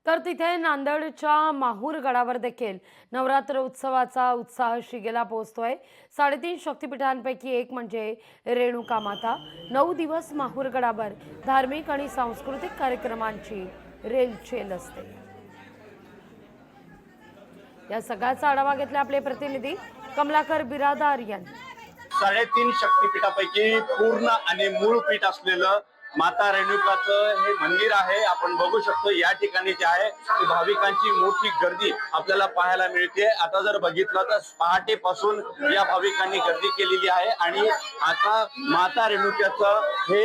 तर तिथे नांदेडच्या माहूर गडावर देखील नवरात्र उत्सवाचा उत्साह शिगेला पोहोचतोय। 3.5 शक्तिपीठांपैकी एक म्हणजे रेणुका माता। 9 दिवस माहूर गडावर धार्मिक आणि सांस्कृतिक कार्यक्रमांची रेलचेल असते। या सगळ्याचा आढावा घेतला आपले प्रतिनिधी कमलाकर बिरादार यांनी। 3.5 शक्तिपीठापैकी पूर्ण आणि मूळ पीठ असलेलं माता रेणुकाचं हे मंदिर आहे। आपण बघू शकतो या ठिकाणी जे आहे ती भाविकांची मोठी गर्दी आपल्याला पाहायला मिळते। आता जर बघितलं तर पहाटेपासून या भाविकांनी गर्दी केलेली आहे आणि आता माता रेणुकाचं हे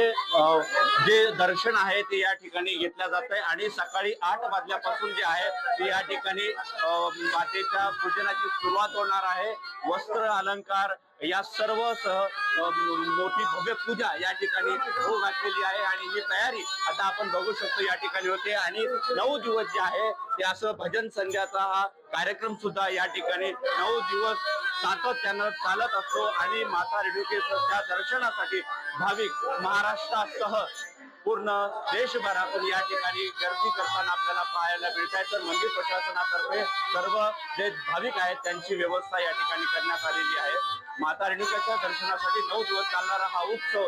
जे दर्शन आहे ते या ठिकाणी घेतलं जात आहे आणि सकाळी 8 वाजल्यापासून जे आहे ते या ठिकाणी मातेच्या पूजनाची सुरुवात होणार आहे। वस्त्र अलंकार या सर्व मोठी भव्य पूजा या ठिकाणी होऊ घातलेली आहे आणि ही तयारी आता आपण बघू शकतो या ठिकाणी होते आणि 9 दिवस जे आहे ते असं भजन संध्याचा हा कार्यक्रम सुद्धा या ठिकाणी 9 दिवस सातत्यानं चालत असतो आणि माता रेणुकेच्या दर्शनासाठी भाविक महाराष्ट्रासह पूर्ण देशभरातून या ठिकाणी गर्दी करताना आपल्याला पाहायला मिळत आहे। तर मंदिर प्रशासनातर्फे सर्व जे भाविक आहेत त्यांची व्यवस्था या ठिकाणी करण्यात आलेली आहे। माता रेणुकाच्या दर्शनासाठी 9 दिवस चालणारा हा उत्सव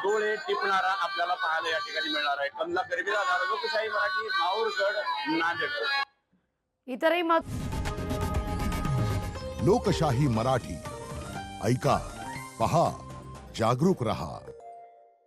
डोळे टिपणारा आपल्याला पाहायला या ठिकाणी मिळणार आहे। कमलाकर बिरादार, लोकशाही मराठी, माहूरगड, नांदेड। इतरही लोकशाही मराठी ऐका, पहा, जागरूक रहा।